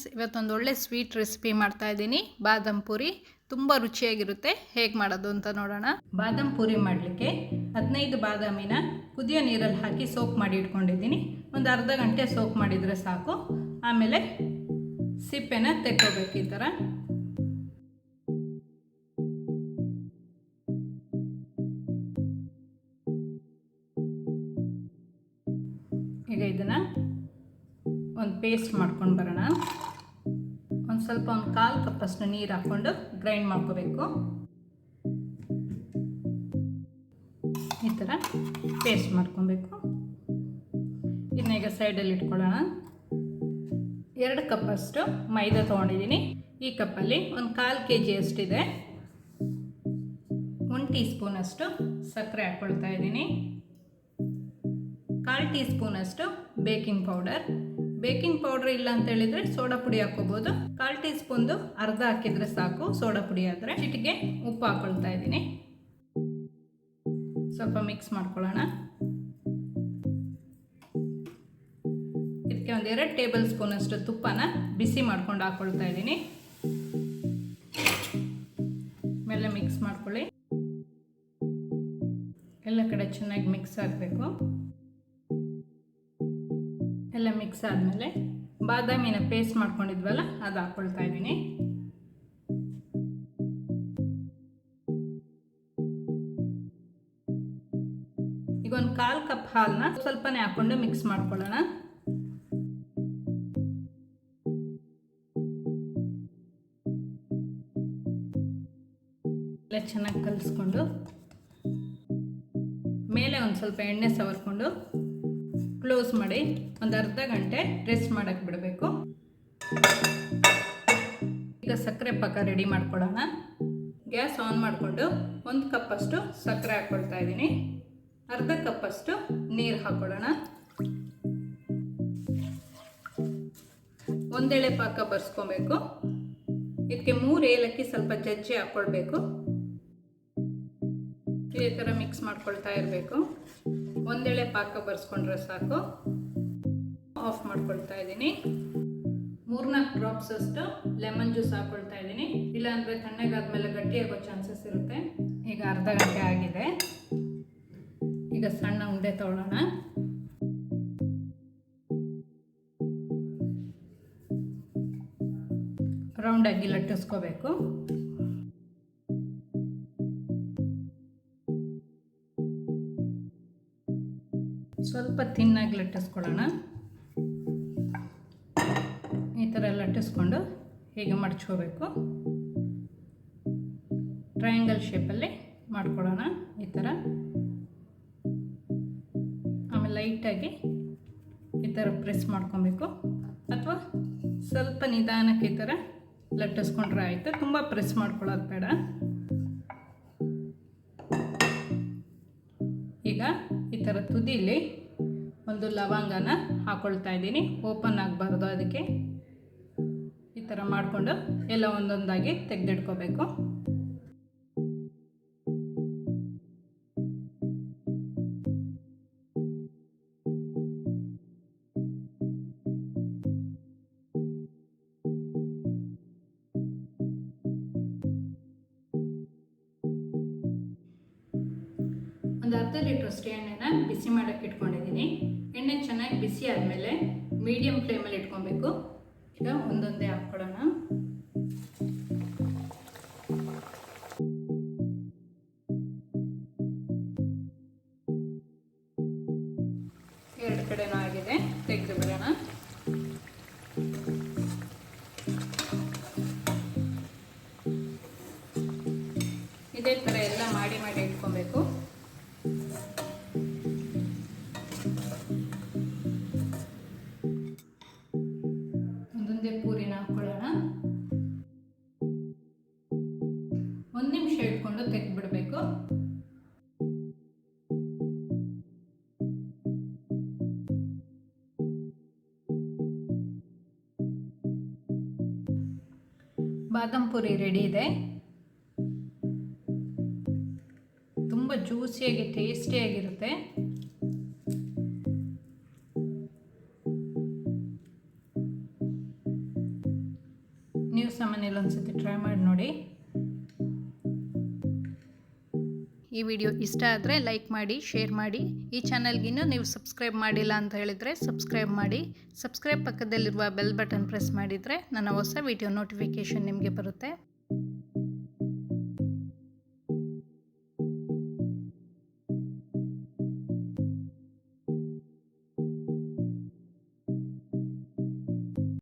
Friends, ಇವತ್ತೊಂದು ಒಳ್ಳೆ sweet recipe ಮಾಡ್ತಾ ಇದ್ದೀನಿ. ಬಾದಾಮ್ ಪೂರಿ ತುಂಬ ರುಚಿಯಾಗಿರುತ್ತೆ. ಹೇಗೆ ಮಾಡೋದು ಅಂತ ನೋಡೋಣ. ಬಾದಾಮ್ ಪೂರಿ ಮಾಡಲಿಕ್ಕೆ 15 ಬಾದಾಮಿನ ಕುದಿಯೋ ನೀರಲ್ಲಿ ಹಾಕಿ ಸೋಕ್ ಮಾಡಿ ಇಟ್ಕೊಂಡಿದ್ದೀನಿ. ಒಂದು ಅರ್ಧ ಗಂಟೆ ಸೋಕ್ ಮಾಡಿದರೆ ಸಾಕು. ಆಮೇಲೆ ಸಿಪ್ಪೆನ ತೆಕ್ಕೋಬೇಕು. ಈ ಥರ ಈಗ ಇದನ್ನು ಒಂದು ಪೇಸ್ಟ್ ಮಾಡ್ಕೊಂಡು ಬರೋಣ. ಒಂದು ಸ್ವಲ್ಪ ಒಂದು 1/4 ಕಪ್ಪಷ್ಟು ನೀರು ಹಾಕ್ಕೊಂಡು ಗ್ರೈಂಡ್ ಮಾಡ್ಕೋಬೇಕು. ಈ ಥರ ಪೇಸ್ಟ್ ಮಾಡ್ಕೊಬೇಕು. ಇದನ್ನ ಈಗ ಸೈಡಲ್ಲಿ ಇಟ್ಕೊಳ್ಳೋಣ. 2 ಕಪ್ಪಷ್ಟು ಮೈದಾ ತೊಗೊಂಡಿದ್ದೀನಿ. ಈ ಕಪ್ಪಲ್ಲಿ ಒಂದು 1/4 kg ಅಷ್ಟಿದೆ. 1 ಟೀ ಸ್ಪೂನಷ್ಟು ಸಕ್ಕರೆ ಹಾಕ್ಕೊಳ್ತಾ ಇದ್ದೀನಿ. 1/4 ಟೀ ಸ್ಪೂನಷ್ಟು ಬೇಕಿಂಗ್ ಪೌಡರ್ ಇಲ್ಲ ಅಂತ ಹೇಳಿದರೆ ಸೋಡಾ ಪುಡಿ ಹಾಕ್ಕೋಬೋದು. 1/4 ಟೀ ಸ್ಪೂನ್ದು ಅರ್ಧ ಹಾಕಿದರೆ ಸಾಕು ಸೋಡಾ ಪುಡಿ ಆದರೆ. ಚಿಟಿಗೆ ಉಪ್ಪು ಹಾಕ್ಕೊಳ್ತಾ ಇದ್ದೀನಿ. ಸ್ವಲ್ಪ ಮಿಕ್ಸ್ ಮಾಡ್ಕೊಳ್ಳೋಣ. ಇದಕ್ಕೆ ಒಂದು 2 ಟೇಬಲ್ ಸ್ಪೂನಷ್ಟು ತುಪ್ಪನ ಬಿಸಿ ಮಾಡ್ಕೊಂಡು ಹಾಕ್ಕೊಳ್ತಾ ಇದ್ದೀನಿ. ಆಮೇಲೆ ಮಿಕ್ಸ್ ಮಾಡ್ಕೊಳ್ಳಿ. ಎಲ್ಲ ಕಡೆ ಚೆನ್ನಾಗಿ ಮಿಕ್ಸ್ ಆಗಬೇಕು. ಎಲ್ಲ ಮಿಕ್ಸ್ ಆದಮೇಲೆ ಬಾದಾಮಿನ ಪೇಸ್ಟ್ ಮಾಡ್ಕೊಂಡಿದ್ವಲ್ಲ ಅದು ಹಾಕ್ಕೊಳ್ತಾ ಇದ್ದೀನಿ. ಈಗ ಒಂದು 1/4 ಕಪ್ ಹಾಲನ್ನ ಸ್ವಲ್ಪನೇ ಹಾಕ್ಕೊಂಡು ಮಿಕ್ಸ್ ಮಾಡ್ಕೊಳ್ಳೋಣ. ಎಲ್ಲ ಚೆನ್ನಾಗಿ ಕಲಿಸ್ಕೊಂಡು ಮೇಲೆ ಒಂದು ಸ್ವಲ್ಪ ಎಣ್ಣೆ ಸವರ್ಕೊಂಡು ಕ್ಲೋಸ್ ಮಾಡಿ ಒಂದು ಅರ್ಧ ಗಂಟೆ ರೆಸ್ಟ್ ಮಾಡೋಕ್ಕೆ ಬಿಡಬೇಕು. ಈಗ ಸಕ್ಕರೆ ಪಾಕ ರೆಡಿ ಮಾಡ್ಕೊಳ್ಳೋಣ. ಗ್ಯಾಸ್ ಆನ್ ಮಾಡಿಕೊಂಡು 1 ಕಪ್ಪಷ್ಟು ಸಕ್ಕರೆ ಹಾಕ್ಕೊಳ್ತಾ ಇದ್ದೀನಿ. ಅರ್ಧ ಕಪ್ಪಷ್ಟು ನೀರು ಹಾಕ್ಕೊಳ್ಳೋಣ. ಒಂದೆಳೆ ಪಾಕ ಬರ್ಸ್ಕೊಬೇಕು. ಇದಕ್ಕೆ 3 ಏಲಕ್ಕಿ ಸ್ವಲ್ಪ ಜಜ್ಜಿ ಹಾಕ್ಕೊಳ್ಬೇಕು. ಈ ಥರ ಮಿಕ್ಸ್ ಮಾಡ್ಕೊಳ್ತಾ ಇರಬೇಕು. ಒಂದೆಳೆ ಪಾಕ ಬರ್ಸ್ಕೊಂಡ್ರೆ ಸಾಕು. ಆಫ್ ಮಾಡ್ಕೊಳ್ತಾ ಇದ್ದೀನಿ. 3-4 ಡ್ರಾಪ್ಸ್ ಅಷ್ಟು ಲೆಮನ್ ಜ್ಯೂಸ್ ಹಾಕ್ಕೊಳ್ತಾ ಇದ್ದೀನಿ. ಇಲ್ಲಾಂದರೆ ತಣ್ಣಗಾದ್ಮೇಲೆ ಗಟ್ಟಿಯಾಗೋ ಚಾನ್ಸಸ್ ಇರುತ್ತೆ. ಈಗ ಅರ್ಧ ಗಂಟೆ ಆಗಿದೆ. ಈಗ ಸಣ್ಣ ಉಂಡೆ ತಗೊಳ್ಳೋಣ. ರೌಂಡಾಗಿ ಲಟ್ಟಿಸ್ಕೋಬೇಕು. ಸ್ವಲ್ಪ ತಿನ್ನಾಗಿ ಲಟ್ಟಿಸ್ಕೊಳ್ಳೋಣ. ಈ ಥರ ಲಟ್ಟಿಸ್ಕೊಂಡು ಹೀಗೆ ಮಡ್ಚ್ಕೋಬೇಕು. ಟ್ರಯಾಂಗಲ್ ಶೇಪಲ್ಲಿ ಮಾಡ್ಕೊಳ್ಳೋಣ. ಈ ಥರ ಆಮೇಲೆ ಲೈಟಾಗಿ ಈ ಥರ ಪ್ರೆಸ್ ಮಾಡ್ಕೊಬೇಕು. ಅಥವಾ ಸ್ವಲ್ಪ ನಿಧಾನಕ್ಕೆ ಈ ಥರ ಲಟ್ಟಿಸ್ಕೊಂಡ್ರೆ ಆಯಿತು. ತುಂಬ ಪ್ರೆಸ್ ಮಾಡ್ಕೊಳ್ಳೋದು ಬೇಡ. ಈಗ ಈ ಥರ ತುದಿಲಿ ಒಂದು ಲವಂಗನ ಹಾಕ್ಕೊಳ್ತಾ ಇದ್ದೀನಿ. ಓಪನ್ ಆಗಬಾರ್ದು, ಅದಕ್ಕೆ ಈ ಥರ ಮಾಡಿಕೊಂಡು ಎಲ್ಲ ಒಂದೊಂದಾಗಿ ತೆಗೆದಿಟ್ಕೋಬೇಕು. ಒಂದು ಅರ್ಧ ಲೀಟ್ರಷ್ಟು ಎಣ್ಣೆನ ಬಿಸಿ ಮಾಡೋಕ್ಕೆ ಇಟ್ಕೊಂಡಿದ್ದೀನಿ. ಎಣ್ಣೆ ಚೆನ್ನಾಗಿ ಬಿಸಿ ಆದಮೇಲೆ ಮೀಡಿಯಮ್ ಫ್ಲೇಮಲ್ಲಿ ಇಟ್ಕೊಬೇಕು. ಈಗ ಒಂದೊಂದೇ ಹಾಕ್ಕೊಳ್ಳೋಣ. ಎರಡು ಕಡೆನೂ ಆಗಿದೆ, ತೆಗೆದು ಬಿಡೋಣ. ಇದೇ ಥರ ಎಲ್ಲ ಮಾಡಿ ಇಟ್ಕೊಬೇಕು. ಒಂದೊಂದೇ ಪೂರಿನ ಹಾಕ್ಕೊಳ್ಳೋಣ. 1 ನಿಮಿಷ ಇಟ್ಕೊಂಡು ತೆಗೆದುಬಿಡಬೇಕು. ಬಾದಾಮ್ ಪುರಿ ರೆಡಿ ಇದೆ. ತುಂಬ ಜ್ಯೂಸಿಯಾಗಿ ಟೇಸ್ಟಿಯಾಗಿರುತ್ತೆ. ನೀವು ಸಹ ಮನೇಲಿ ಒಂದ್ಸತಿ ಟ್ರೈ ಮಾಡಿ ನೋಡಿ. ಈ ವಿಡಿಯೋ ಇಷ್ಟ ಆದರೆ ಲೈಕ್ ಮಾಡಿ, ಶೇರ್ ಮಾಡಿ. ಈ ಚಾನಲ್ಗಿನ್ನೂ ನೀವು ಸಬ್ಸ್ಕ್ರೈಬ್ ಮಾಡಿಲ್ಲ ಅಂತ ಹೇಳಿದರೆ ಸಬ್ಸ್ಕ್ರೈಬ್ ಮಾಡಿ. ಸಬ್ಸ್ಕ್ರೈಬ್ ಪಕ್ಕದಲ್ಲಿರುವ ಬೆಲ್ ಬಟನ್ ಪ್ರೆಸ್ ಮಾಡಿದರೆ ನನ್ನ ಹೊಸ ವಿಡಿಯೋ ನೋಟಿಫಿಕೇಷನ್ ನಿಮಗೆ ಬರುತ್ತೆ.